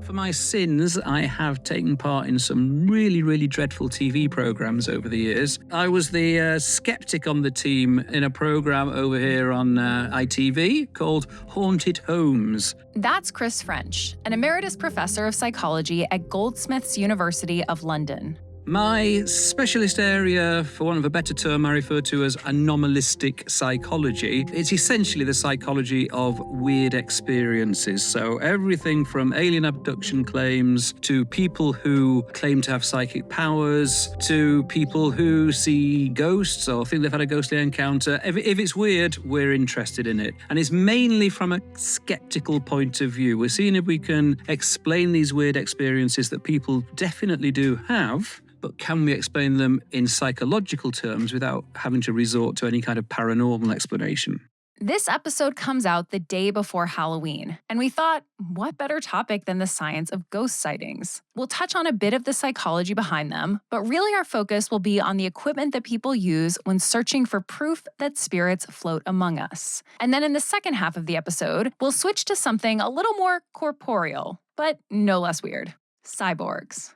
For my sins, I have taken part in some really, really dreadful TV programs over the years. I was the skeptic on the team in a program over here on ITV called Haunted Homes. That's Chris French, an emeritus professor of psychology at Goldsmiths University of London. My specialist area, for want of a better term, I refer to as anomalistic psychology. It's essentially the psychology of weird experiences. So everything from alien abduction claims to people who claim to have psychic powers to people who see ghosts or think they've had a ghostly encounter. If it's weird, we're interested in it. And it's mainly from a skeptical point of view. We're seeing if we can explain these weird experiences that people definitely do have. But can we explain them in psychological terms without having to resort to any kind of paranormal explanation? This episode comes out the day before Halloween, and we thought, what better topic than the science of ghost sightings? We'll touch on a bit of the psychology behind them, but really our focus will be on the equipment that people use when searching for proof that spirits float among us. And then in the second half of the episode, we'll switch to something a little more corporeal, but no less weird: cyborgs.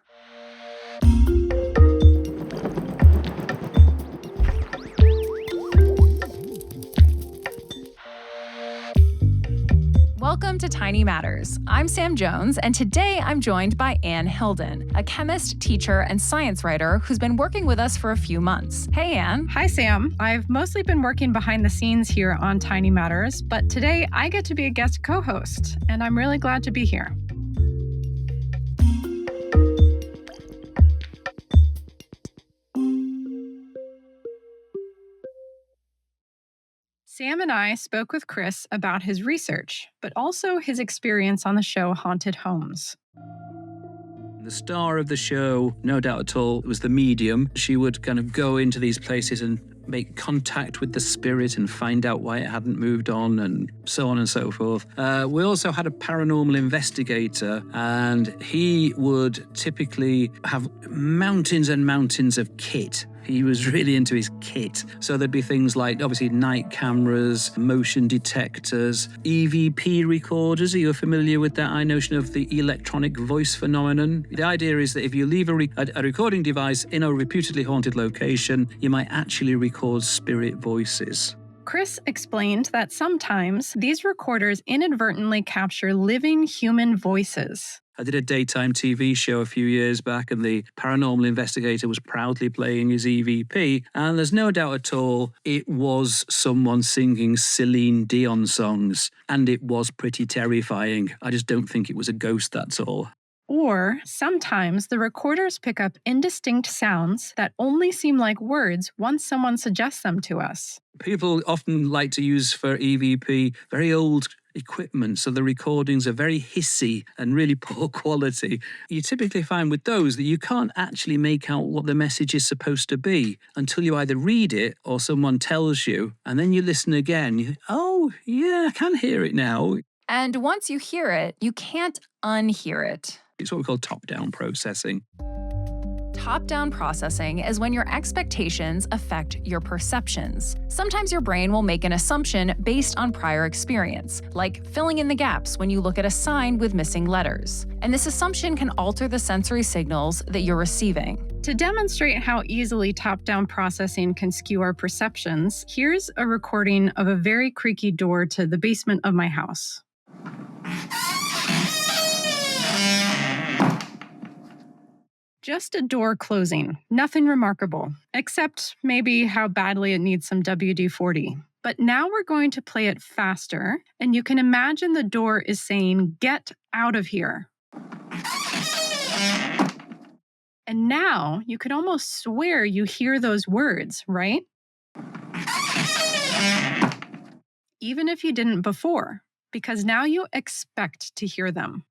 Welcome to Tiny Matters. I'm Sam Jones, and today I'm joined by Anne Hilden, a chemist, teacher, and science writer who's been working with us for a few months. Hey, Anne. Hi, Sam. I've mostly been working behind the scenes here on Tiny Matters, but today I get to be a guest co-host, and I'm really glad to be here. Sam and I spoke with Chris about his research, but also his experience on the show Haunted Homes. The star of the show, no doubt at all, was the medium. She would kind of go into these places and make contact with the spirit and find out why it hadn't moved on and so on and so forth. We also had a paranormal investigator, and he would typically have mountains and mountains of kit. He was really into his kit. So there'd be things like, obviously, night cameras, motion detectors, EVP recorders. Are you familiar with that notion of the electronic voice phenomenon? The idea is that if you leave a recording device in a reputedly haunted location, you might actually record spirit voices. Chris explained that sometimes these recorders inadvertently capture living human voices. I did a daytime TV show a few years back, and the paranormal investigator was proudly playing his EVP. And there's no doubt at all it was someone singing Celine Dion songs. And it was pretty terrifying. I just don't think it was a ghost, that's all. Or sometimes the recorders pick up indistinct sounds that only seem like words once someone suggests them to us. People often like to use for EVP very old equipment, so the recordings are very hissy and really poor quality. You typically find with those that you can't actually make out what the message is supposed to be until you either read it or someone tells you, and then you listen again. You think, oh, yeah, I can hear it now. And once you hear it, you can't unhear it. It's what we call top-down processing. Top-down processing is when your expectations affect your perceptions. Sometimes your brain will make an assumption based on prior experience, like filling in the gaps when you look at a sign with missing letters. And this assumption can alter the sensory signals that you're receiving. To demonstrate how easily top-down processing can skew our perceptions, here's a recording of a very creaky door to the basement of my house. Just a door closing, nothing remarkable, except maybe how badly it needs some WD-40. But now we're going to play it faster, and you can imagine the door is saying, "Get out of here." And now you could almost swear you hear those words, right? Even if you didn't before, because now you expect to hear them.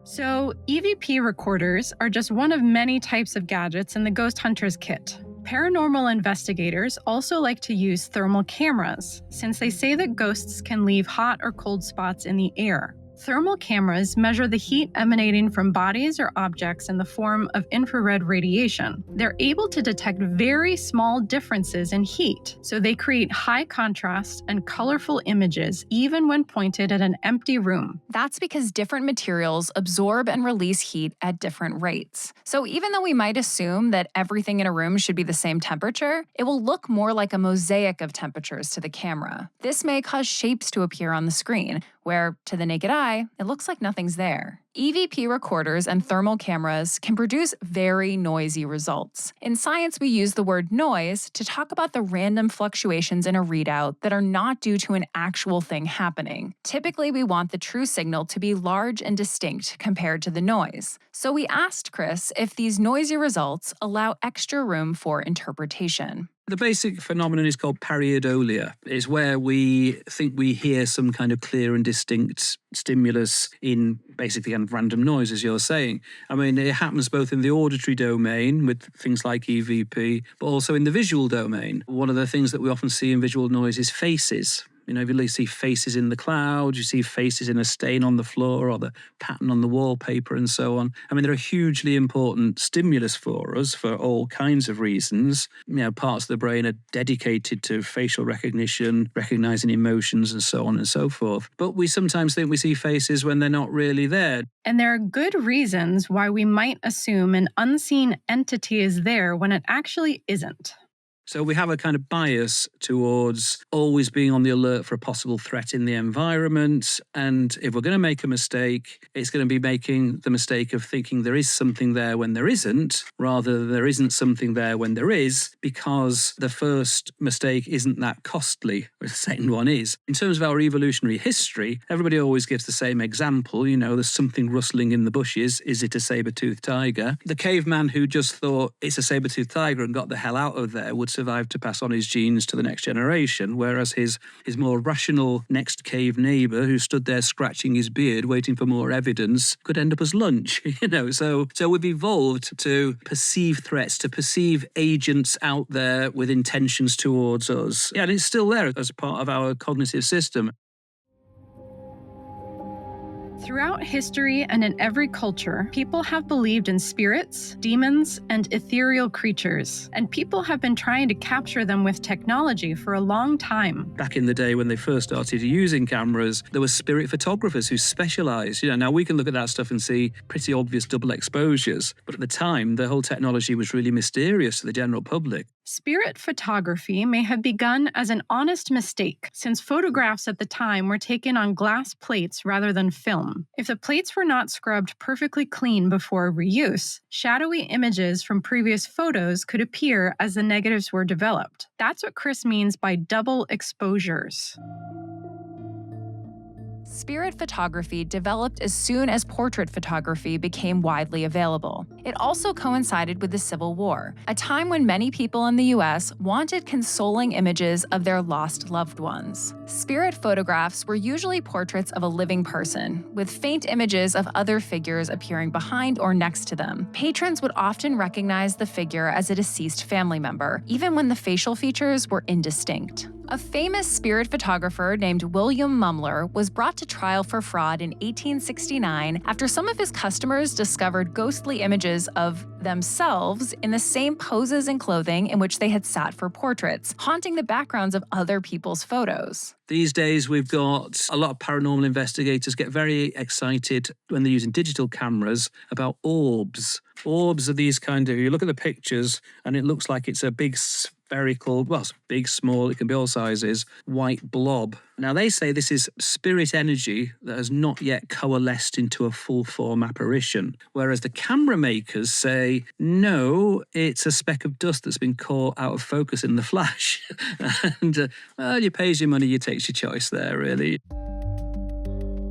So, EVP recorders are just one of many types of gadgets in the Ghost Hunters kit. Paranormal investigators also like to use thermal cameras, since they say that ghosts can leave hot or cold spots in the air. Thermal cameras measure the heat emanating from bodies or objects in the form of infrared radiation. They're able to detect very small differences in heat, so they create high contrast and colorful images even when pointed at an empty room. That's because different materials absorb and release heat at different rates. So even though we might assume that everything in a room should be the same temperature, it will look more like a mosaic of temperatures to the camera. This may cause shapes to appear on the screen, where, to the naked eye, it looks like nothing's there. EVP recorders and thermal cameras can produce very noisy results. In science, we use the word noise to talk about the random fluctuations in a readout that are not due to an actual thing happening. Typically, we want the true signal to be large and distinct compared to the noise. So we asked Chris if these noisy results allow extra room for interpretation. The basic phenomenon is called pareidolia. It's where we think we hear some kind of clear and distinct stimulus in basically kind of random noise, as you're saying. I mean, it happens both in the auditory domain with things like EVP, but also in the visual domain. One of the things that we often see in visual noise is faces. You know, if you see faces in the clouds, you see faces in a stain on the floor or the pattern on the wallpaper and so on. I mean, they're a hugely important stimulus for us for all kinds of reasons. You know, parts of the brain are dedicated to facial recognition, recognizing emotions and so on and so forth. But we sometimes think we see faces when they're not really there. And there are good reasons why we might assume an unseen entity is there when it actually isn't. So we have a kind of bias towards always being on the alert for a possible threat in the environment. And if we're going to make a mistake, it's going to be making the mistake of thinking there is something there when there isn't, rather than there isn't something there when there is, because the first mistake isn't that costly, the second one is. In terms of our evolutionary history, everybody always gives the same example. You know, there's something rustling in the bushes. Is it a saber-toothed tiger? The caveman who just thought it's a saber-toothed tiger and got the hell out of there would survive to pass on his genes to the next generation, whereas his more rational next cave neighbour who stood there scratching his beard waiting for more evidence could end up as lunch. You know, so we've evolved to perceive threats, to perceive agents out there with intentions towards us. Yeah, and it's still there as part of our cognitive system. Throughout history and in every culture, people have believed in spirits, demons, and ethereal creatures, and people have been trying to capture them with technology for a long time. Back in the day when they first started using cameras, there were spirit photographers who specialised. You know, now we can look at that stuff and see pretty obvious double exposures, but at the time, the whole technology was really mysterious to the general public. Spirit photography may have begun as an honest mistake, since photographs at the time were taken on glass plates rather than film. If the plates were not scrubbed perfectly clean before reuse, shadowy images from previous photos could appear as the negatives were developed. That's what Chris means by double exposures. Spirit photography developed as soon as portrait photography became widely available. It also coincided with the Civil War, a time when many people in the US wanted consoling images of their lost loved ones. Spirit photographs were usually portraits of a living person, with faint images of other figures appearing behind or next to them. Patrons would often recognize the figure as a deceased family member, even when the facial features were indistinct. A famous spirit photographer named William Mumler was brought to trial for fraud in 1869 after some of his customers discovered ghostly images of themselves in the same poses and clothing in which they had sat for portraits, haunting the backgrounds of other people's photos. These days, we've got a lot of paranormal investigators get very excited when they're using digital cameras about orbs. Orbs are these kind of, you look at the pictures and it looks like it's a big spherical, well, it's big, small, it can be all sizes, white blob. Now, they say this is spirit energy that has not yet coalesced into a full-form apparition, whereas the camera makers say, no, it's a speck of dust that's been caught out of focus in the flash. And, well, you pays your money, you takes your choice there, really.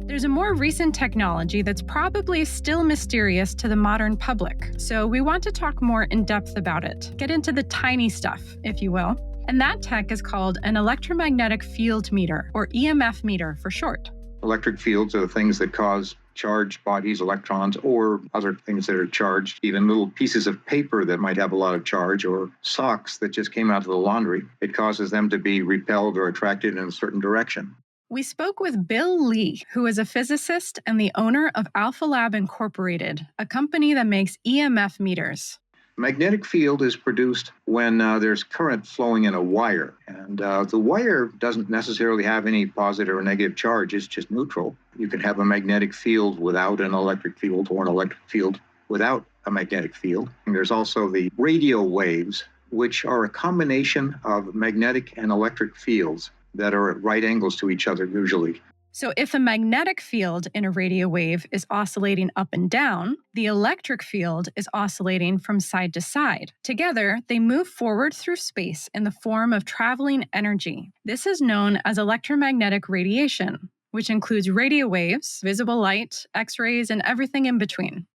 There's a more recent technology that's probably still mysterious to the modern public, so we want to talk more in depth about it, get into the tiny stuff, if you will. And that tech is called an electromagnetic field meter, or EMF meter for short. Electric fields are the things that cause charged bodies, electrons, or other things that are charged, even little pieces of paper that might have a lot of charge, or socks that just came out of the laundry. It causes them to be repelled or attracted in a certain direction. We spoke with Bill Lee, who is a physicist and the owner of Alpha Lab Incorporated, a company that makes EMF meters. Magnetic field is produced when there's current flowing in a wire. And the wire doesn't necessarily have any positive or negative charge, it's just neutral. You can have a magnetic field without an electric field, or an electric field without a magnetic field. And there's also the radio waves, which are a combination of magnetic and electric fields that are at right angles to each other usually. So if the magnetic field in a radio wave is oscillating up and down, the electric field is oscillating from side to side. Together, they move forward through space in the form of traveling energy. This is known as electromagnetic radiation, which includes radio waves, visible light, X-rays, and everything in between.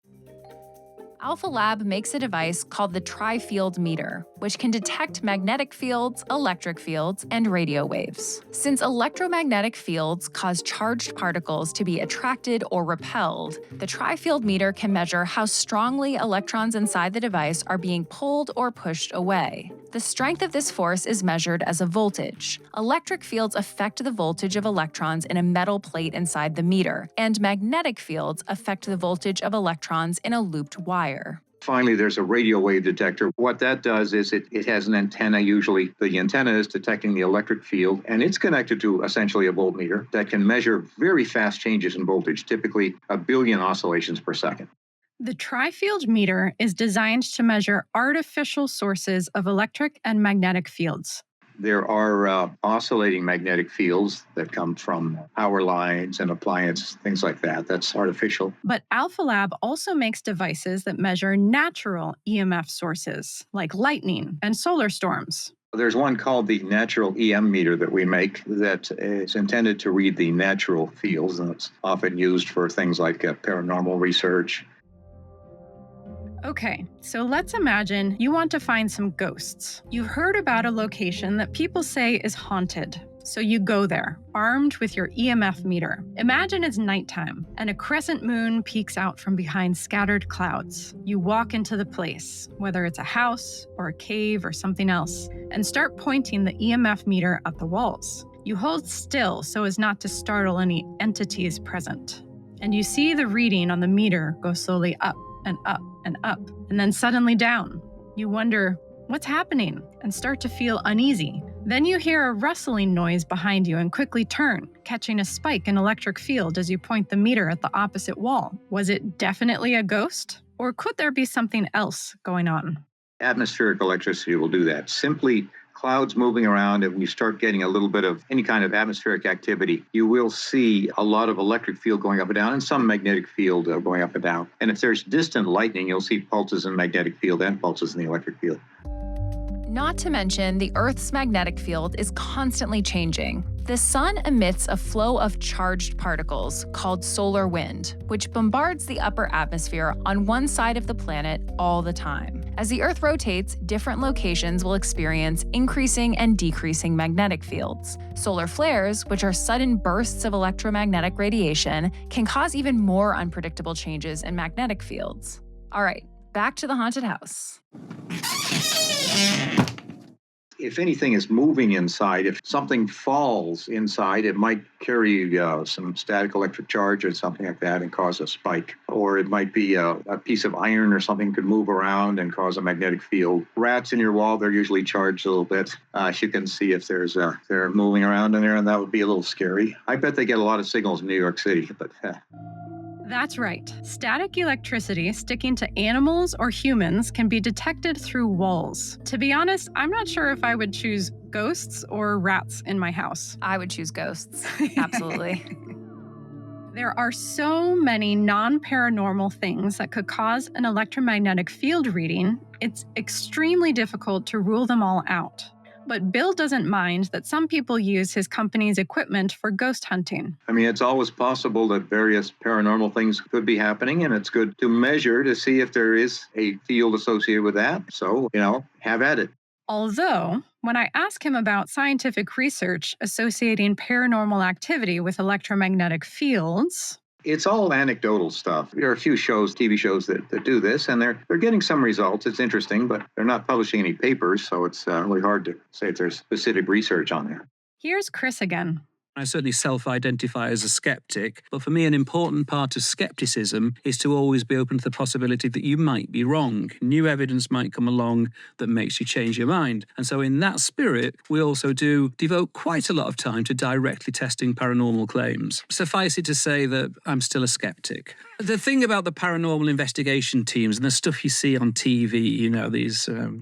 Alpha Lab makes a device called the tri-field meter, which can detect magnetic fields, electric fields, and radio waves. Since electromagnetic fields cause charged particles to be attracted or repelled, the tri-field meter can measure how strongly electrons inside the device are being pulled or pushed away. The strength of this force is measured as a voltage. Electric fields affect the voltage of electrons in a metal plate inside the meter, and magnetic fields affect the voltage of electrons in a looped wire. Finally, there's a radio wave detector. What that does is it has an antenna usually. The antenna is detecting the electric field, and it's connected to essentially a voltmeter that can measure very fast changes in voltage, typically 1 billion oscillations per second. The tri-field meter is designed to measure artificial sources of electric and magnetic fields. There are oscillating magnetic fields that come from power lines and appliances, things like that. That's artificial. But Alpha Lab also makes devices that measure natural EMF sources, like lightning and solar storms. There's one called the natural EM meter that we make that is intended to read the natural fields, and it's often used for things like paranormal research. Okay, so let's imagine you want to find some ghosts. You've heard about a location that people say is haunted. So you go there, armed with your EMF meter. Imagine it's nighttime, and a crescent moon peeks out from behind scattered clouds. You walk into the place, whether it's a house or a cave or something else, and start pointing the EMF meter at the walls. You hold still so as not to startle any entities present. And you see the reading on the meter go slowly up and up and up, and then suddenly down. You wonder, what's happening? And start to feel uneasy. Then you hear a rustling noise behind you and quickly turn, catching a spike in electric field as you point the meter at the opposite wall. Was it definitely a ghost? Or could there be something else going on? Atmospheric electricity will do that. Simply clouds moving around, and when you start getting a little bit of any kind of atmospheric activity, you will see a lot of electric field going up and down and some magnetic field going up and down. And if there's distant lightning, you'll see pulses in magnetic field and pulses in the electric field. Not to mention, the Earth's magnetic field is constantly changing. The sun emits a flow of charged particles called solar wind, which bombards the upper atmosphere on one side of the planet all the time. As the Earth rotates, different locations will experience increasing and decreasing magnetic fields. Solar flares, which are sudden bursts of electromagnetic radiation, can cause even more unpredictable changes in magnetic fields. All right, back to the haunted house. If anything is moving inside, if something falls inside, it might carry some static electric charge or something like that and cause a spike. Or it might be a piece of iron or something could move around and cause a magnetic field. Rats in your wall, they're usually charged a little bit. You can see if they're moving around in there, and that would be a little scary. I bet they get a lot of signals in New York City, but That's right. Static electricity sticking to animals or humans can be detected through walls. To be honest, I'm not sure if I would choose ghosts or rats in my house. I would choose ghosts. Absolutely. There are so many non-paranormal things that could cause an electromagnetic field reading, it's extremely difficult to rule them all out. But Bill doesn't mind that some people use his company's equipment for ghost hunting. I mean, it's always possible that various paranormal things could be happening, and it's good to measure to see if there is a field associated with that. So, have at it. Although, when I ask him about scientific research associating paranormal activity with electromagnetic fields, it's all anecdotal stuff. There are a few TV shows that do this, and they're getting some results. It's interesting, but they're not publishing any papers, so it's really hard to say if there's specific research on there. Here's Chris again. I certainly self-identify as a skeptic, but for me, an important part of skepticism is to always be open to the possibility that you might be wrong. New evidence might come along that makes you change your mind. And so in that spirit, we also do devote quite a lot of time to directly testing paranormal claims. Suffice it to say that I'm still a skeptic. The thing about the paranormal investigation teams and the stuff you see on TV,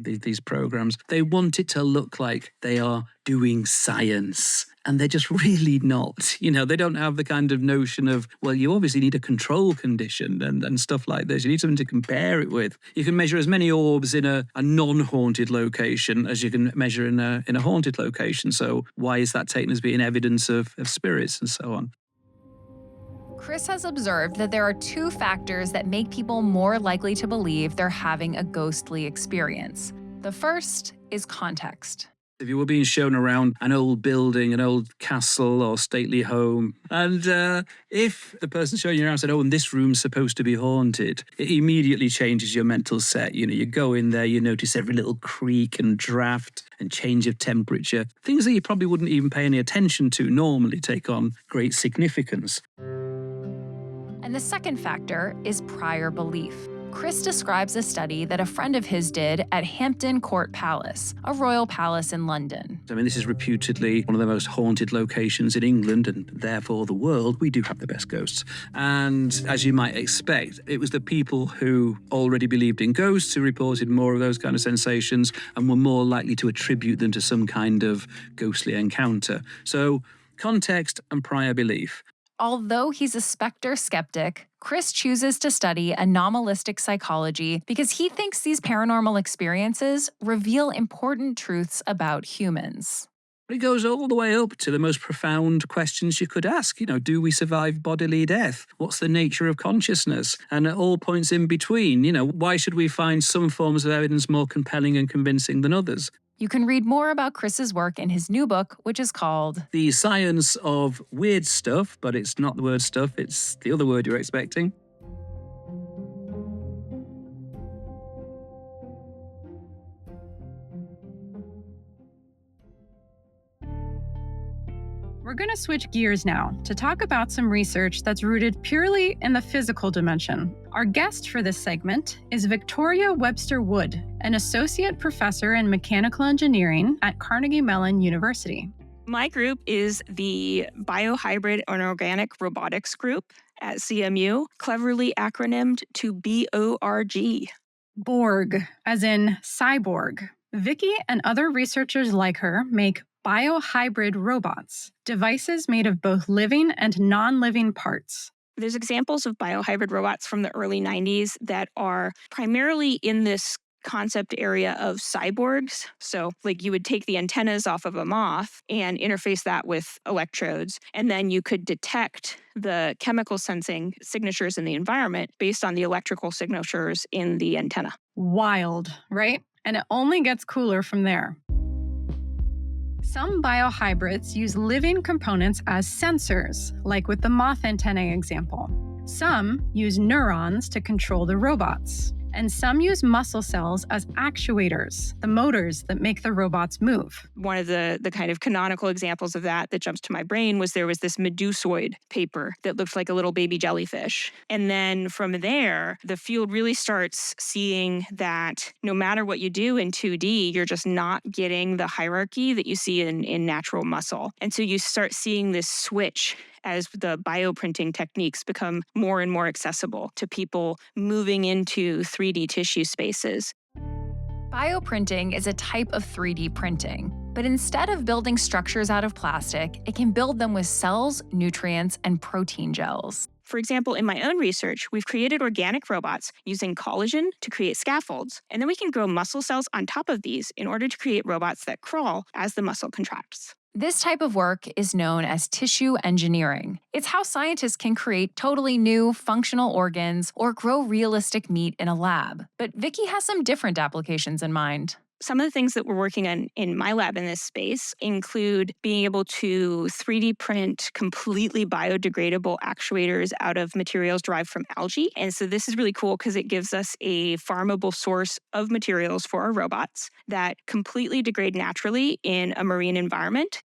these programs, they want it to look like they are doing science. And they're just really not. They don't have the kind of notion of, well, you obviously need a control condition and stuff like this. You need something to compare it with. You can measure as many orbs in a non-haunted location as you can measure in a haunted location. So why is that taken as being evidence of spirits and so on? Chris has observed that there are two factors that make people more likely to believe they're having a ghostly experience. The first is context. If you were being shown around an old building, an old castle or stately home, and if the person showing you around said, oh, and this room's supposed to be haunted, it immediately changes your mental set. You go in there, you notice every little creak and draft and change of temperature. Things that you probably wouldn't even pay any attention to normally take on great significance. And the second factor is prior belief. Chris describes a study that a friend of his did at Hampton Court Palace, a royal palace in London. This is reputedly one of the most haunted locations in England and therefore the world. We do have the best ghosts. And as you might expect, it was the people who already believed in ghosts who reported more of those kind of sensations and were more likely to attribute them to some kind of ghostly encounter. So context and prior belief. Although he's a specter skeptic, Chris chooses to study anomalistic psychology because he thinks these paranormal experiences reveal important truths about humans. It goes all the way up to the most profound questions you could ask. Do we survive bodily death? What's the nature of consciousness? And at all points in between, why should we find some forms of evidence more compelling and convincing than others? You can read more about Chris's work in his new book, which is called The Science of Weird Stuff, but it's not the word stuff, it's the other word you're expecting. We're going to switch gears now to talk about some research that's rooted purely in the physical dimension. Our guest for this segment is Victoria Webster Wood, an associate professor in mechanical engineering at Carnegie Mellon University. My group is the biohybrid and organic robotics group at CMU, cleverly acronymed to BORG. Borg, as in cyborg. Vicky and other researchers like her make biohybrid robots, devices made of both living and non-living parts. There's examples of biohybrid robots from the early 90s that are primarily in this concept area of cyborgs. So you would take the antennas off of a moth and interface that with electrodes, and then you could detect the chemical sensing signatures in the environment based on the electrical signatures in the antenna. Wild, right? And it only gets cooler from there. Some biohybrids use living components as sensors, like with the moth antennae example. Some use neurons to control the robots. And some use muscle cells as actuators, the motors that make the robots move. One of the kind of canonical examples of that jumps to my brain was there was this medusoid paper that looked like a little baby jellyfish. And then from there, the field really starts seeing that no matter what you do in 2D, you're just not getting the hierarchy that you see in natural muscle. And so you start seeing this switch as the bioprinting techniques become more and more accessible to people moving into 3D tissue spaces. Bioprinting is a type of 3D printing, but instead of building structures out of plastic, it can build them with cells, nutrients, and protein gels. For example, in my own research, we've created organic robots using collagen to create scaffolds, and then we can grow muscle cells on top of these in order to create robots that crawl as the muscle contracts. This type of work is known as tissue engineering. It's how scientists can create totally new, functional organs or grow realistic meat in a lab. But Vicky has some different applications in mind. Some of the things that we're working on in my lab in this space include being able to 3D print completely biodegradable actuators out of materials derived from algae. And so this is really cool because it gives us a farmable source of materials for our robots that completely degrade naturally in a marine environment.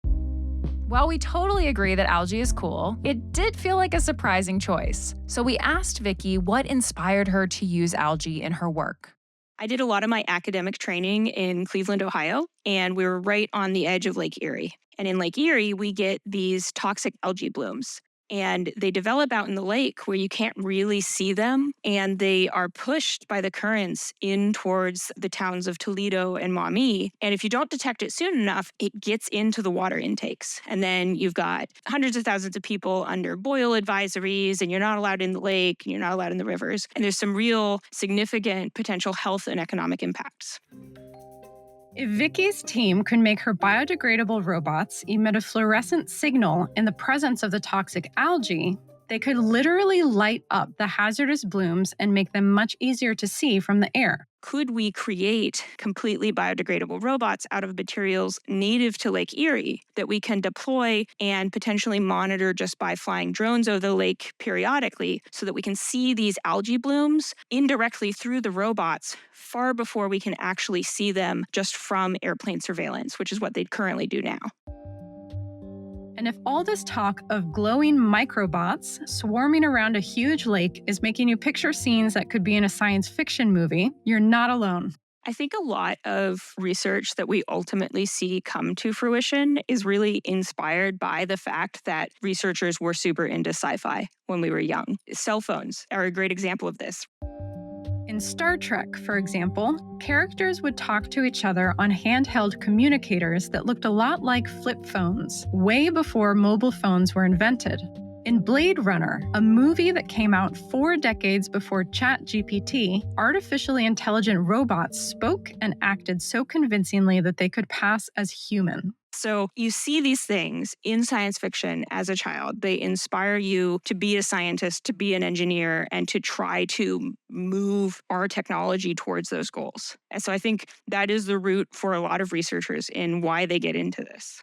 While we totally agree that algae is cool, it did feel like a surprising choice. So we asked Vicky what inspired her to use algae in her work. I did a lot of my academic training in Cleveland, Ohio, and we were right on the edge of Lake Erie. And in Lake Erie, we get these toxic algae blooms. And they develop out in the lake where you can't really see them. And they are pushed by the currents in towards the towns of Toledo and Maumee. And if you don't detect it soon enough, it gets into the water intakes. And then you've got hundreds of thousands of people under boil advisories, and you're not allowed in the lake, and you're not allowed in the rivers. And there's some real significant potential health and economic impacts. If Vicky's team could make her biodegradable robots emit a fluorescent signal in the presence of the toxic algae, they could literally light up the hazardous blooms and make them much easier to see from the air. Could we create completely biodegradable robots out of materials native to Lake Erie that we can deploy and potentially monitor just by flying drones over the lake periodically so that we can see these algae blooms indirectly through the robots far before we can actually see them just from airplane surveillance, which is what they currently do now? And if all this talk of glowing microbots swarming around a huge lake is making you picture scenes that could be in a science fiction movie, you're not alone. I think a lot of research that we ultimately see come to fruition is really inspired by the fact that researchers were super into sci-fi when we were young. Cell phones are a great example of this. In Star Trek, for example, characters would talk to each other on handheld communicators that looked a lot like flip phones, way before mobile phones were invented. In Blade Runner, a movie that came out 4 decades before ChatGPT, artificially intelligent robots spoke and acted so convincingly that they could pass as human. So you see these things in science fiction as a child. They inspire you to be a scientist, to be an engineer, and to try to move our technology towards those goals. And so I think that is the root for a lot of researchers in why they get into this.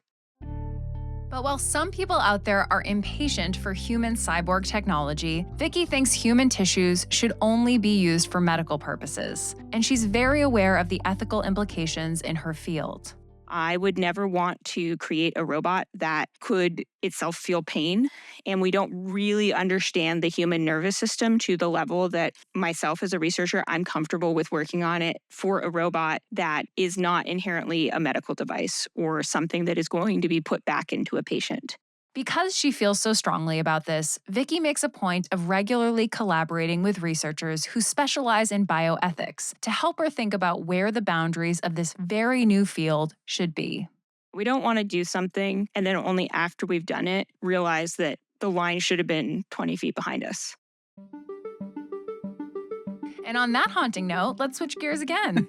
But while some people out there are impatient for human cyborg technology, Vicky thinks human tissues should only be used for medical purposes, and she's very aware of the ethical implications in her field. I would never want to create a robot that could itself feel pain. And we don't really understand the human nervous system to the level that myself as a researcher, I'm comfortable with working on it for a robot that is not inherently a medical device or something that is going to be put back into a patient. Because she feels so strongly about this, Vicky makes a point of regularly collaborating with researchers who specialize in bioethics to help her think about where the boundaries of this very new field should be. We don't want to do something and then only after we've done it realize that the line should have been 20 feet behind us. And on that haunting note, let's switch gears again.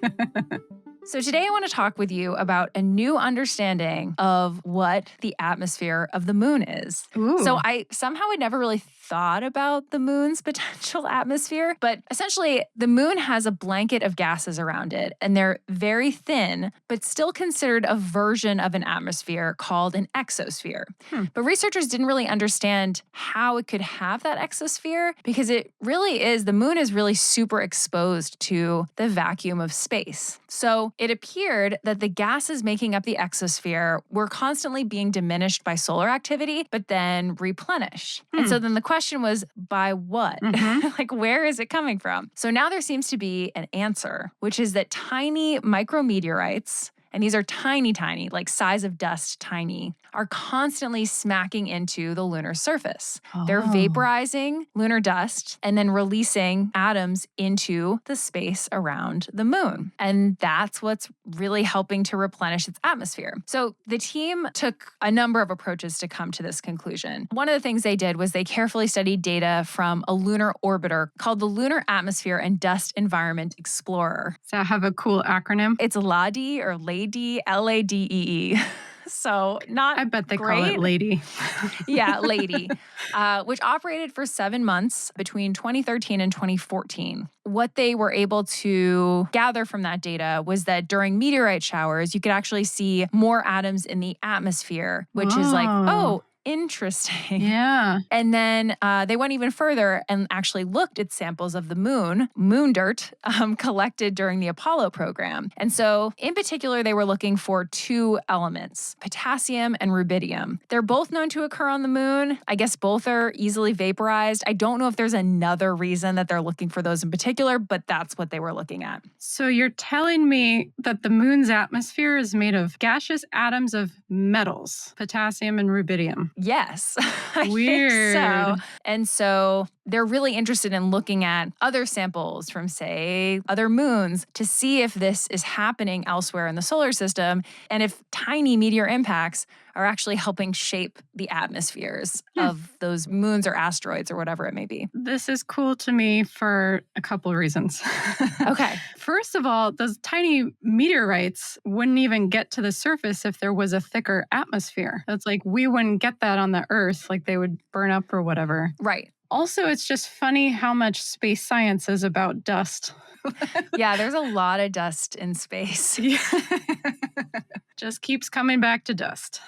So today I want to talk with you about a new understanding of what the atmosphere of the moon is. Ooh. So I somehow had never really thought about the moon's potential atmosphere, but essentially the moon has a blanket of gases around it, and they're very thin, but still considered a version of an atmosphere called an exosphere. But researchers didn't really understand how it could have that exosphere because the moon is really super exposed to the vacuum of space. So it appeared that the gases making up the exosphere were constantly being diminished by solar activity, but then replenished. And so then the question was, by what? Like, where is it coming from? So now there seems to be an answer, which is that tiny micrometeorites, and these are tiny, like size of dust tiny, are constantly smacking into the lunar surface. They're vaporizing lunar dust and then releasing atoms into the space around the moon. And that's what's really helping to replenish its atmosphere. So the team took a number of approaches to come to this conclusion. One of the things they did was they carefully studied data from a lunar orbiter called the Lunar Atmosphere and Dust Environment Explorer. Does that have a cool acronym? It's LADEE or LADEE, LADEE. So not I bet they great. call it Lady. Yeah, LADEE, which operated for 7 months between 2013 and 2014. What they were able to gather from that data was that during meteorite showers, you could actually see more atoms in the atmosphere, which is like, Interesting. Yeah. And then they went even further and actually looked at samples of the moon dirt collected during the Apollo program. And so in particular, they were looking for two elements, potassium and rubidium. They're both known to occur on the moon. I guess both are easily vaporized. I don't know if there's another reason that they're looking for those in particular, but that's what they were looking at. So you're telling me that the moon's atmosphere is made of gaseous atoms of metals, potassium and rubidium. Yes, I Weird. think so. And so they're really interested in looking at other samples from, say, other moons to see if this is happening elsewhere in the solar system and if tiny meteor impacts are actually helping shape the atmospheres of those moons or asteroids or whatever it may be. This is cool to me for a couple of reasons. Okay. First of all, those tiny meteorites wouldn't even get to the surface if there was a thicker atmosphere. It's like we wouldn't get that on the Earth, like they would burn up or whatever. Right. Also, it's just funny how much space science is about dust. Yeah, there's a lot of dust in space. Yeah. Just keeps coming back to dust.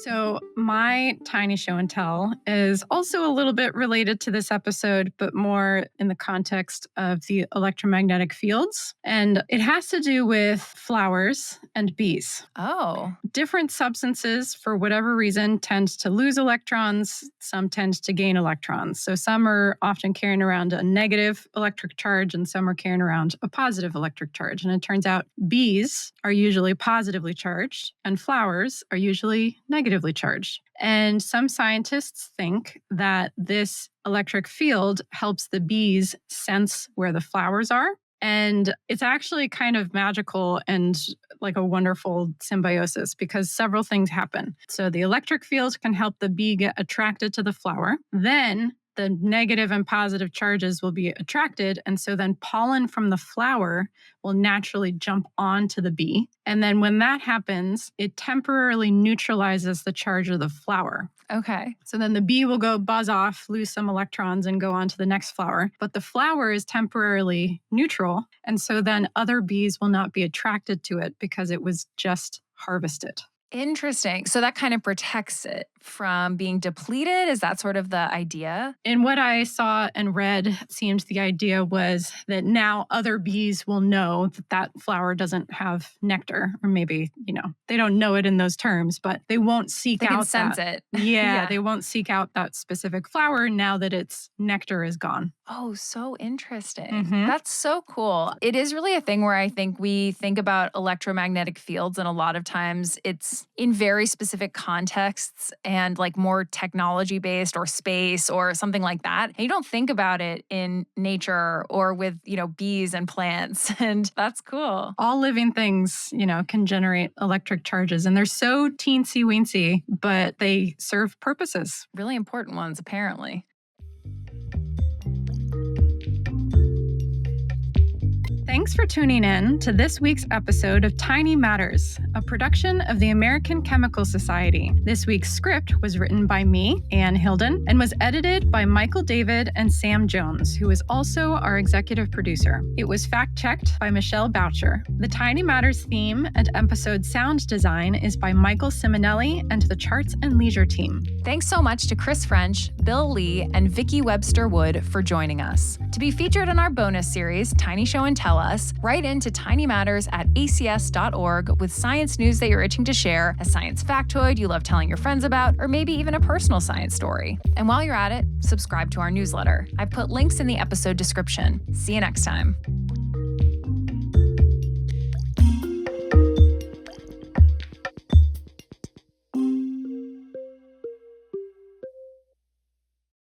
So my tiny show and tell is also a little bit related to this episode, but more in the context of the electromagnetic fields. And it has to do with flowers and bees. Oh. Different substances, for whatever reason, tend to lose electrons. Some tend to gain electrons. So some are often carrying around a negative electric charge and some are carrying around a positive electric charge. And it turns out bees are usually positively charged and flowers are usually negatively charged. And some scientists think that this electric field helps the bees sense where the flowers are. And it's actually kind of magical and like a wonderful symbiosis because several things happen. So the electric field can help the bee get attracted to the flower. Then the negative and positive charges will be attracted. And so then pollen from the flower will naturally jump onto the bee. And then when that happens, it temporarily neutralizes the charge of the flower. Okay. So then the bee will go buzz off, lose some electrons, and go on to the next flower. But the flower is temporarily neutral. And so then other bees will not be attracted to it because it was just harvested. Interesting. So that kind of protects it from being depleted? Is that sort of the idea? In what I saw and read, it seemed the idea was that now other bees will know that that flower doesn't have nectar, or maybe, they don't know it in those terms, but they won't seek They out can sense that. it. Yeah, they won't seek out that specific flower now that its nectar is gone. Oh, so interesting. Mhm. That's so cool. It is really a thing where I think we think about electromagnetic fields, and a lot of times it's in very specific contexts and like more technology based or space or something like that. And you don't think about it in nature or with, bees and plants. And that's cool. All living things, can generate electric charges, and they're so teensy weensy, but they serve purposes. Really important ones, apparently. Thanks for tuning in to this week's episode of Tiny Matters, a production of the American Chemical Society. This week's script was written by me, Anne Hilden, and was edited by Michael David and Sam Jones, who is also our executive producer. It was fact-checked by Michelle Boucher. The Tiny Matters theme and episode sound design is by Michael Simonelli and the Charts and Leisure team. Thanks so much to Chris French, Bill Lee, and Vicki Webster Wood for joining us. To be featured in our bonus series, Tiny Show and Tell Us, write into tinymatters@acs.org with science news that you're itching to share, a science factoid you love telling your friends about, or maybe even a personal science story. And while you're at it, subscribe to our newsletter. I've put links in the episode description. See you next time.